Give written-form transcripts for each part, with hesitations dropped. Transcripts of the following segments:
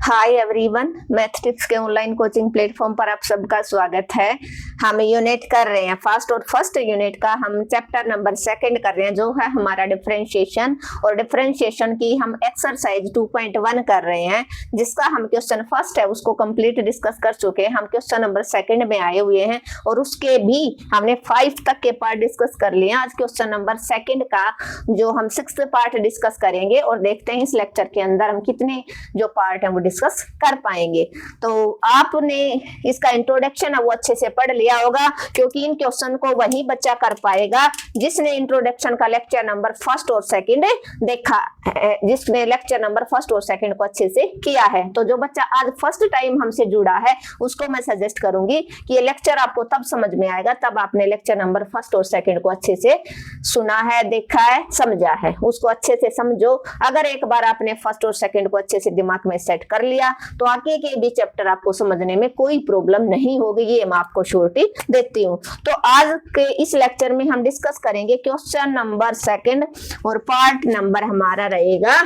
Hi everyone, math tips के online coaching platform पर आप सबका स्वागत है। हम यूनिट कर रहे हैं फर्स्ट यूनिट का हम चैप्टर नंबर 2 कर रहे हैं, जो है हमारा डिफरेंशिएशन। और डिफरेंशिएशन की हम एक्सरसाइज 2.1 कर रहे हैं, जिसका हम क्वेश्चन फर्स्ट है उसको कंप्लीट डिस्कस कर चुके हैं। हम क्वेश्चन नंबर 2 में आए हुए हैं और उसके भी हमने 5 तक के पार्ट डिस्कस कर लिए हैं। आज क्वेश्चन नंबर 2 का जो हम 6th पार्ट डिस्कस करेंगे और देखते हैं इस लेक्चर के अंदर हम कितने जो पार्ट है वो डिस्कस कर पाएंगे। तो आपने इसका इंट्रोडक्शन है वो अच्छे से पढ़ लिया होगा, क्योंकि इन क्वेश्चन को वही बच्चा कर पाएगा जिसने इंट्रोडक्शन का लेक्चर नंबर 1 और 2 देखा है, जिसने लेक्चर नंबर 1 और 2 को अच्छे से किया है। तो जो बच्चा आज फर्स्ट टाइम हमसे जुड़ा है उसको मैं सजेस्ट करूंगी कि ये लेक्चर आपको तब समझ में आएगा तब आपने लेक्चर नंबर 1 और 2 को अच्छे से सुना है, देखा है, समझा है। उसको अच्छे से समझो। अगर एक बार आपने 1 और 2 को अच्छे से दिमाग में सेट कर लिया तो आगे के भी चैप्टर आपको समझने में कोई प्रॉब्लम नहीं होगी, ये मैं आपको श्योरिटी देती हूँ। तो आज के इस लेक्चर में हम डिस्कस करेंगे क्वेश्चन नंबर 2 और पार्ट नंबर हमारा रहेगा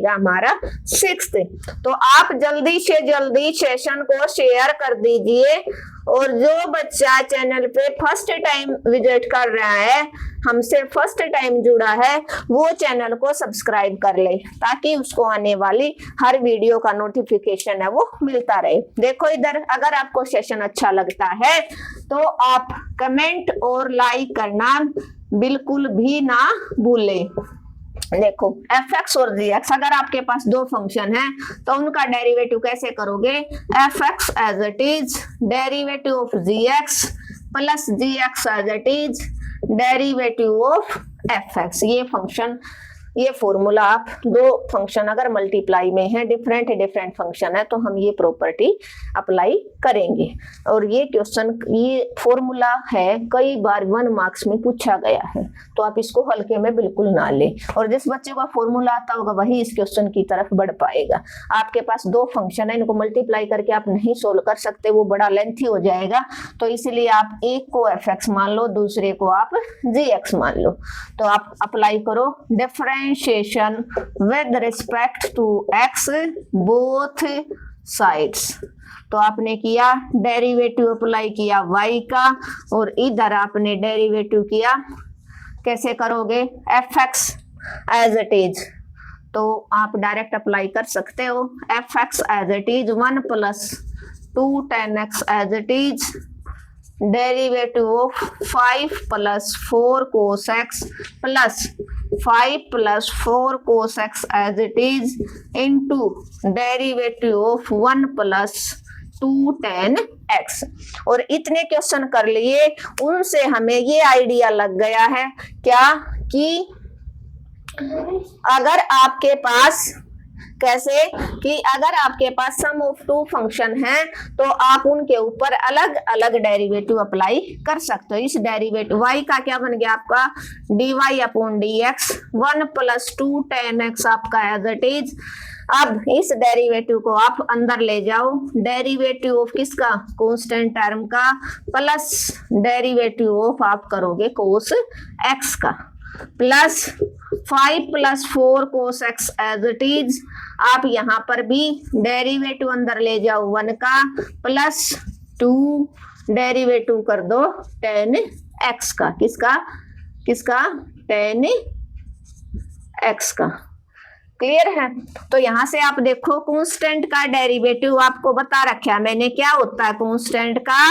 हमारा 6th। तो आप जल्दी से जल्दी सेशन को शेयर कर दीजिए और जो बच्चा चैनल पे फर्स्ट टाइम विजिट कर रहा है, हमसे फर्स्ट टाइम जुड़ा है, वो चैनल को सब्सक्राइब कर ले ताकि उसको आने वाली हर वीडियो का नोटिफिकेशन है वो मिलता रहे। देखो इधर, अगर आपको सेशन अच्छा लगता है तो आप कमेंट और लाइक करना बिल्कुल भी ना भूलें। देखो fx और gx, अगर आपके पास दो फंक्शन है तो उनका डेरिवेटिव कैसे करोगे? fx as it is derivative of gx plus gx as it is derivative of fx। ये फंक्शन, ये फॉर्मूला आप दो फंक्शन अगर मल्टीप्लाई में है, डिफरेंट फंक्शन है, तो हम ये प्रॉपर्टी अप्लाई करेंगे। और ये क्वेश्चन, ये फॉर्मूला है, कई बार 1 मार्क्स में पूछा गया है, तो आप इसको हल्के में बिल्कुल ना ले। और जिस बच्चे को फॉर्मूला आता होगा वही इस क्वेश्चन की तरफ बढ़ पाएगा। आपके पास दो फंक्शन है, इनको मल्टीप्लाई करके आप नहीं सोल्व कर सकते, वो बड़ा लेंथी हो जाएगा। तो इसलिए आप एक को fx मान लो, दूसरे को आप gx मान लो। तो आप अप्लाई करो differentiation with respect to x both sides. तो आपने किया डेरिवेटिव अप्लाई किया y का, और इधर आपने डेरिवेटिव किया, कैसे करोगे? fx as it is. तो आप डायरेक्ट अप्लाई कर सकते हो fx as it is 1 plus 2 tan x as it is derivative of 5 plus 4 cos x plus 5 plus 4 cos x as it is into derivative of 1 plus 2 tan x। और इतने question कर लिए, उनसे हमें ये आइडिया लग गया है क्या कि अगर आपके पास, कैसे कि अगर आपके पास सम ऑफ 2 फंक्शन है तो आप उनके ऊपर अलग अलग डेरिवेटिव अप्लाई कर सकते हो। इस डेरिवेटिव y का क्या बन गया आपका? dy upon dx 1 plus 2 tan x आपका एज इट इज। अब इस डेरिवेटिव को आप अंदर ले जाओ, डेरिवेटिव ऑफ किसका? कांस्टेंट टर्म का, प्लस डेरिवेटिव ऑफ आप करोगे cos x का, plus 5 plus 4 cos x as it is. आप यहाँ पर भी डेरिवेटिव अंदर ले जाओ 1 का, प्लस 2 डेरिवेटिव कर दो tan x का, किसका tan x का। क्लियर है? तो यहां से आप देखो कांस्टेंट का डेरिवेटिव आपको बता रखा मैंने, क्या होता है कांस्टेंट का?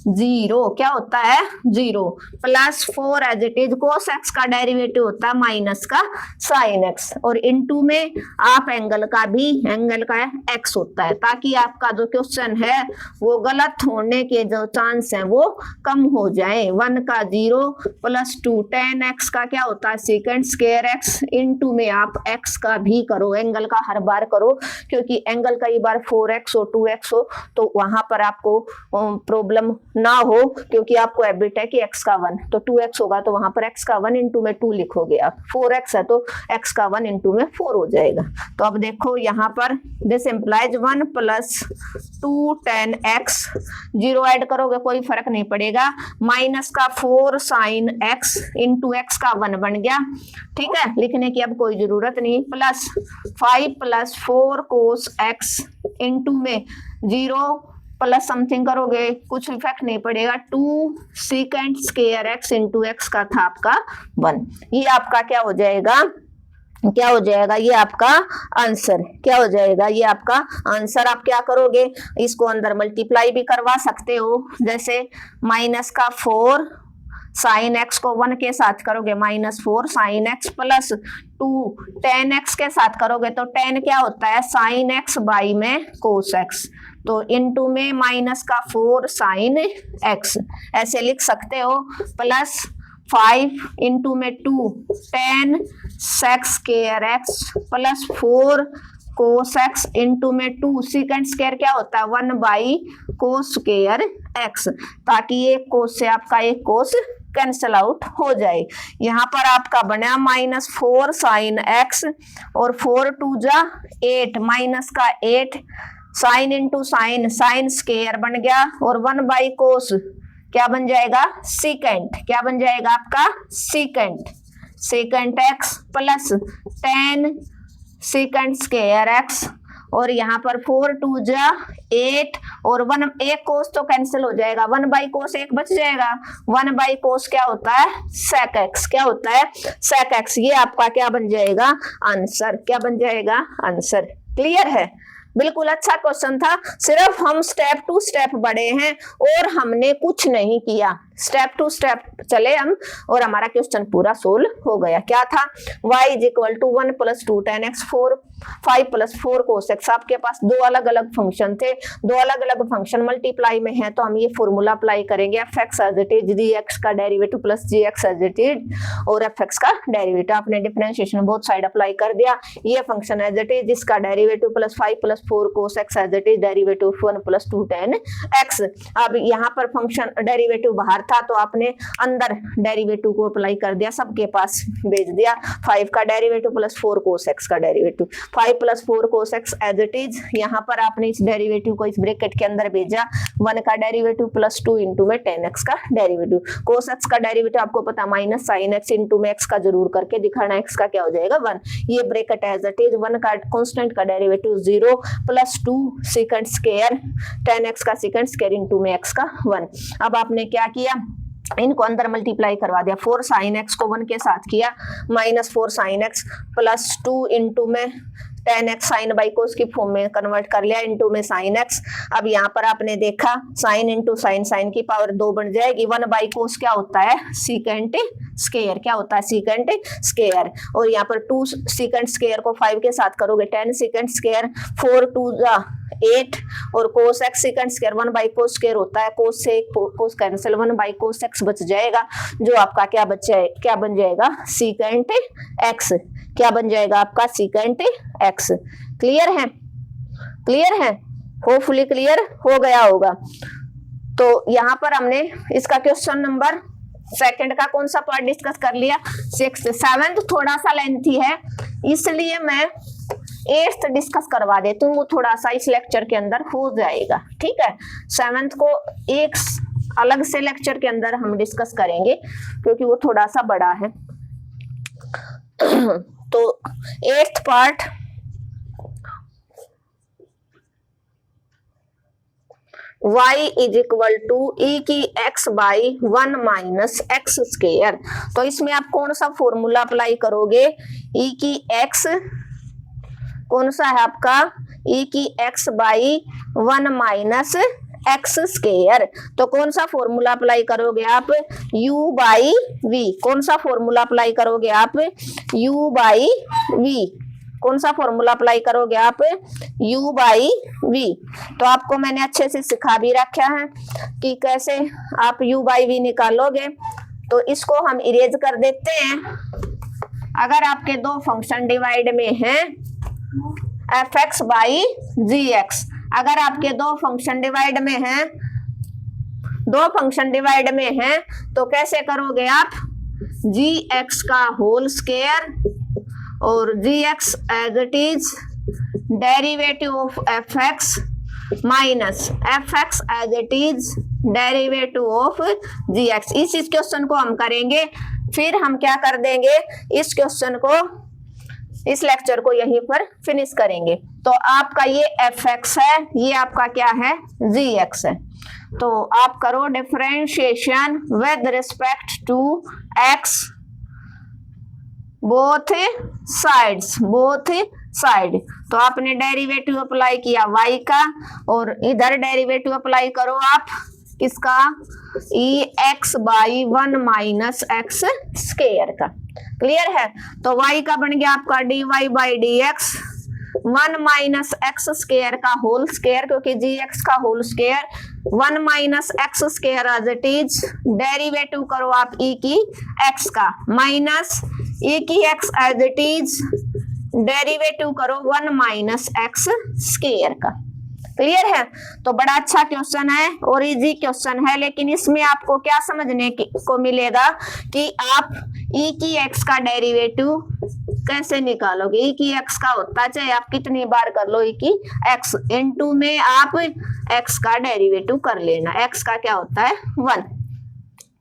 0। क्या होता है? 0 plus 4 as it is cos x का डेरिवेटिव होता है माइनस का sin x, और इनटू में आप एंगल का x होता है, ताकि आपका जो क्वेश्चन है वो गलत होने के जो चांस है वो कम हो जाए। 1 का 0 प्लस 2 tan x का क्या होता है? सेकंड स्क्वायर x, इनटू में आप x का भी करो, एंगल का हर बार करो, क्योंकि एंगल कई बार 4x हो 2x हो तो वहां पर आपको प्रॉब्लम ना हो, क्योंकि आपको हैबिट है कि x का 1, तो 2x होगा तो वहां पर x का 1 इंटू में 2 लिखोगे आप, 4x है तो x का 1 इंटू में 4 हो जाएगा। तो अब देखो यहाँ पर this implies 1 plus 2 10x, 0 add करोगे कोई फर्क नहीं पड़ेगा, माइनस का 4 साइन x इंटू x का 1 बन गया, ठीक है, लिखने की अब कोई जरूरत नहीं, plus 5 plus 4 cos x into में 0 प्लस समथिंग करोगे कुछ इफेक्ट नहीं पड़ेगा, 2 second square x into x का था आपका 1। ये आपका क्या हो जाएगा, क्या हो जाएगा, ये आपका आंसर क्या हो जाएगा, ये आपका आंसर। आप क्या करोगे, इसको अंदर मल्टीप्लाई भी करवा सकते हो, जैसे माइनस का 4 साइन एक्स को 1 के साथ करोगे minus 4 sine x plus 2 10 x के साथ करोगे तो 10 क्या होता है साइन एक्स बाई में कोस एक्स, तो इनटू में माइनस का 4 साइन एक्स ऐसे लिख सकते हो, प्लस 5 इंटू में 2 10 sec square X plus 4 cos X into में 2 सेकंड स्क्वायर क्या होता है 1 बाई कोस स्क्वायर एक्स, ताकि एक कोस से आपका एक कोस कैंसल आउट हो जाए। यहाँ पर आपका बना माइनस 4 साइन एक्स और 4 2 जा 8 माइनस का 8 sine into sine, sine square बन गया और 1 बाई कोस क्या बन जाएगा सीकेंट, क्या बन जाएगा आपका secant, secant x plus 10 second square x और यहाँ पर 4 2 जा 8 और 1 एक कोस तो कैंसिल हो जाएगा, 1 बाई कोस एक बच जाएगा, 1 बाई कोस क्या होता है सेक एक्स, क्या होता है सेक एक्स, ये आपका क्या बन जाएगा आंसर, क्या बन जाएगा आंसर। क्लियर है, बिल्कुल अच्छा क्वेश्चन था, सिर्फ हम स्टेप टू स्टेप बढ़े हैं और हमने कुछ नहीं किया, स्टेप टू स्टेप चले हम और हमारा क्वेश्चन पूरा सोल्व हो गया। क्या था y is equal to 1 plus 2 10 x 4 5 plus 4 cos x, आपके पास दो अलग अलग फंक्शन थे, दो अलग अलग फंक्शन मल्टीप्लाई में है तो हम ये फॉर्मूला अप्लाई करेंगे, f x as it is g x का derivative plus g x as it is और एफ एक्स का डेरिवेटिव, आपने डिफरेंशिएशन बोथ साइड अप्लाई कर दिया, ये फंक्शन एज इट इज इसका derivative plus 5 plus 4 cos x as it is derivative 1 plus 2 10 x। अब यहाँ पर फंक्शन डेरिवेटिव बाहर था तो आपने अंदर डेरिवेटिव को अप्लाई कर दिया, सबके पास भेज दिया, 5 का डेरिवेटिव प्लस 4 कोस x का derivative, 5 plus 4 cos x as it is, यहाँ पर आपने इस डेरिवेटिव को इस ब्रैकेट के अंदर भेजा, 1 का डेरिवेटिव प्लस 2 इंटू में 10x का डेरिवेटिव, कोस x का डेरिवेटिव आपको पता माइनस साइन x इंटू में x का जरूर करके दिखाना, x का क्या हो जाएगा 1, ये ब्रैकेट एज इट इज, 1 का कांस्टेंट का derivative 0 plus 2 second square 10x का सेकंड स्क्वायर इंटू में x का 1। अब आपने क्या किया, इनको अंदर मल्टीप्लाई करवा दिया, 4 साइन एक्स को 1 के साथ किया minus 4 sine x plus 2 into में 10x साइन बाई कोस की फॉर्म में कन्वर्ट कर लिया इंटू में साइन x। अब यहाँ पर आपने देखा साइन इंटू साइन, साइन की पावर 2 बन जाएगी, 1 बाई कोस क्या होता है सीकेंट स्क्वायर, क्या होता है सीकेंट स्क्वायर, और यहाँ पर 2 सीकेंट स्क्वायर को 5 के साथ करोगे 10 सीकेंट स्क्वायर, 4 2 जा 8 और कोस x second square 1 by cos square होता है, कोस से cos cancel 1 by cos x बच जाएगा, जो आपका क्या बचे क्या बन जाएगा सीकेंट x, क्या बन जाएगा आपका सीकेंट x। क्लियर है, क्लियर है, होपफुली क्लियर हो गया होगा। तो यहाँ पर हमने इसका क्वेश्चन नंबर सेकंड का कौन सा पार्ट डिस्कस कर लिया, 6th 7th थोड़ा सा लेंथी है इसलिए मैं 8th डिस्कस करवा देती हूँ, वो थोड़ा सा इस लेक्चर के अंदर हो जाएगा, ठीक है। 7th को एक अलग से लेक्चर के अंदर हम डिस्कस करेंगे क्योंकि वो थोड़ा सा बड़ा है। तो 8th part y is equal to e की x by 1 minus x square, तो इसमें आप कौन सा फॉर्मूला अप्लाई करोगे, ई की x कौन सा है आपका ई की x by 1 minus x square, तो कौन सा फॉर्मूला अप्लाई करोगे आप u बाई v, कौन सा फॉर्मूला अप्लाई करोगे आप u बाई v, कौन सा फॉर्मूला अप्लाई करोगे आप u बाई v। तो आपको मैंने अच्छे से सिखा भी रखा है कि कैसे आप u बाई v निकालोगे, तो इसको हम इरेज कर देते हैं। अगर आपके दो फंक्शन डिवाइड में हैं F X by G X, अगर आपके दो फंक्शन डिवाइड में हैं दो फंक्शन डिवाइड में है तो कैसे करोगे आप, जी एक्स का होल स्क्वायर और g x as it is derivative of f x minus f x as it is derivative of g x. इस क्वेश्चन को हम करेंगे, फिर हम क्या कर देंगे, इस क्वेश्चन को, इस लेक्चर को यहीं पर फिनिश करेंगे। तो आपका ये एफ एक्स है, ये आपका क्या है, जी एक्स है। तो आप करो differentiation with respect to X both side. तो आपने डेरिवेटिव अप्लाई किया y का और इधर डेरिवेटिव अप्लाई करो आप किसका, e x by 1 minus x square का। क्लियर है। तो y का बन गया आपका dy by d x 1 minus x square का होल स्क्वायर, क्योंकि जी एक्स का whole square 1 minus x square as it is derivative करो आप ई की एक्स का माइनस ई की x as it is derivative करो 1 माइनस एक्स स्क्वायर का। क्लियर है। तो बड़ा अच्छा क्वेश्चन है और इजी क्वेश्चन है, लेकिन इसमें आपको क्या समझने को मिलेगा कि आप ई की एक्स का डेरिवेटिव कैसे निकालोगे। ई की एक्स का होता है, चाहे आप कितनी बार कर लो, ई की एक्स इनटू में आप एक्स का डेरिवेटिव कर लेना। एक्स का क्या होता है 1।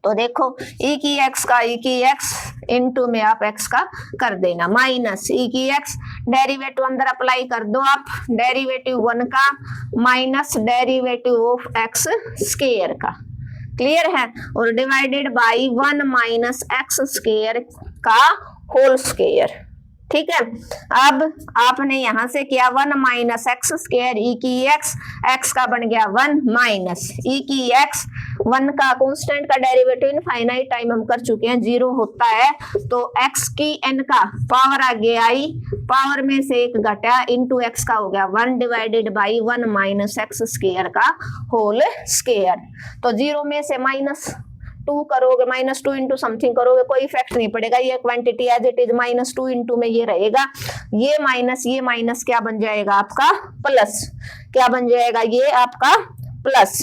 तो देखो ई की एक्स इनटू में आप एक्स का कर देना माइनस ई की एक्स, डेरिवेटिव अंदर अप्लाई कर दो आप, डेरिवेटिव 1 का minus derivative of x square का। क्लियर है। और divided by 1 minus x square का होल स्क्वायर। ठीक है। अब आपने यहां से किया 1 माइनस एक्स स्क्वायर ई की एक्स का बन गया 1 माइनस ई की एक्स 1 का कांस्टेंट का डेरिवेटिव इनफाइनाइट टाइम हम कर चुके हैं, 0 होता है। तो x की n का पावर आगे आई, पावर में से एक घटा इनटू x का हो गया 1 divided by 1 minus x square का होल स्क्वायर। तो 0 में से -2 करोगे, -2 इंटू समथिंग करोगे, कोई इफेक्ट नहीं पड़ेगा। ये quantity as it is -2 into में ये रहेगा, ये माइनस क्या बन जाएगा आपका प्लस, क्या बन जाएगा ये आपका प्लस।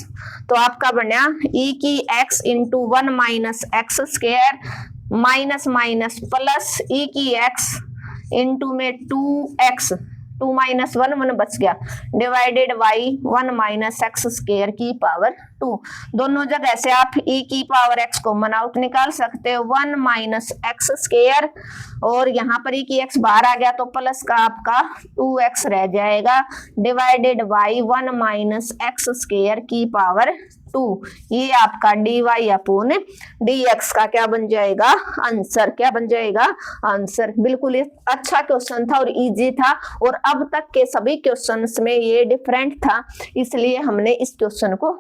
तो आपका बना ई की x into 1 minus x square minus minus plus e की एक्स इंटू में 2x 2 माइनस 1 बच गया divided by 1 minus x square की पावर 2। दोनों जगह से आप e की पावर x कॉमन आउट निकाल सकते हो, 1 माइनस एक्स स्क्वायर और यहाँ पर e की x बाहर आ गया तो प्लस का आपका 2x रह जाएगा divided by 1 minus x square की पावर 2। ये आपका dy अपॉन dx का क्या बन जाएगा आंसर, क्या बन जाएगा आंसर। बिल्कुल अच्छा क्वेश्चन था और इजी था, और अब तक के सभी क्वेश्चंस में ये डिफरेंट था, इसलिए हमने इस क्वेश्चन को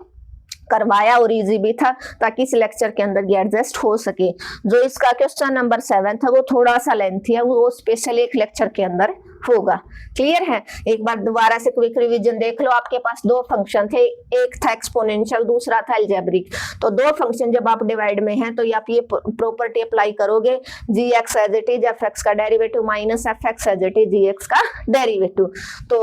करवाया और इजी भी था ताकि इस लेक्चर के अंदर ये एडजस्ट हो सके। जो इसका क्वेश्चन नंबर 7 था वो थोड़ा सा लेंथी है, वो स्पेशल एक लेक्चर के अंदर होगा। क्लियर है। एक बार दोबारा से क्विक रिवीजन देख लो। आपके पास दो फंक्शन थे, एक था एक्सपोनेंशियल, दूसरा था अलजेब्रिक। तो दो फंक्शन जब आप डिवाइड में हैं तो आप ये प्रॉपर्टी अप्लाई करोगे, g x as it is f x का derivative minus f x as it is g x का डेरिवेटिव। तो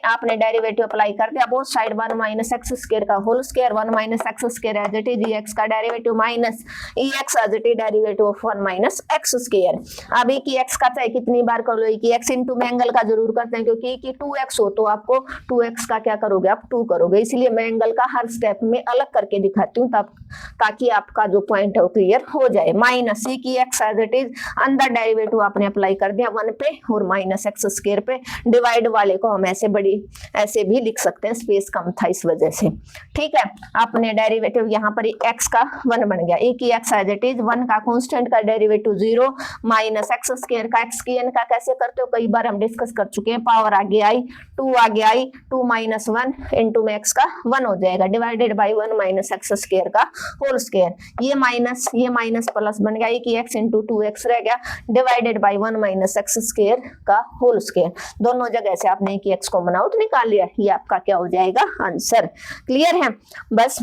आपने डेरिवेटिव अप्लाई कर दिया, both side 1 minus x square का whole square, 1 minus x square as it is g x का derivative minus e x as it is derivative of 1 minus x square. अब e की x का चाहे कितनी बार कर लो, ई की एक्स इंटू एंगल का जरूर करते हैं, क्योंकि कि 2x हो तो आपको 2x का क्या करोगे आप 2 करोगे, इसलिए मैं एंगल का हर स्टेप में अलग करके दिखाती हूँ ताकि आपका जो पॉइंट है वो क्लियर हो जाए। माइनस सी की एक्स एज इट इज अंदर डेरिवेटिव आपने अप्लाई कर दिया 1 पे और माइनस एक्स स्क्वायर पे, डिवाइड वाले को हम ऐसे भी लिख सकते हैं, स्पेस कम था इस वजह से। ठीक है। आपने डेरिवेटिव यहाँ पर x का 1 बन गया, e की x एज इट इज 1 का कांस्टेंट का डेरिवेटिव 0 माइनस एक्स स्क्वायर का x की n का कैसे करते हो कई बार हम डिस्कस कर चुके हैं, पावर आगे आई 2 आगे आई 2 माइनस 1 इंटू में x का 1 हो जाएगा divided by 1 minus x square का होल स्क्वायर। ये माइनस प्लस बन गया, e की x इंटू 2x रह गया divided by 1 minus x square का होल स्क्वायर। दोनों जगह से आपने e की x कॉमन आउट निकाल लिया, ये आपका क्या हो जाएगा आंसर। क्लियर है। बस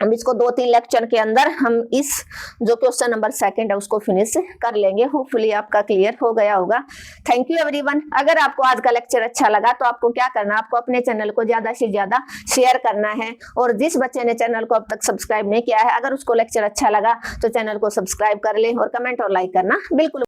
हम इसको 2-3 लेक्चर के अंदर हम इस जो क्वेश्चन नंबर 2 है उसको फिनिश कर लेंगे। होपफुली आपका क्लियर हो गया होगा। Thank you everyone. अगर आपको आज का लेक्चर अच्छा लगा तो आपको क्या करना, आपको अपने चैनल को ज्यादा से ज्यादा शेयर करना है, और जिस बच्चे ने चैनल को अब तक सब्सक्राइब नहीं किया है, अगर उसको लेक्चर अच्छा लगा तो चैनल को सब्सक्राइब कर ले और कमेंट और लाइक करना बिल्कुल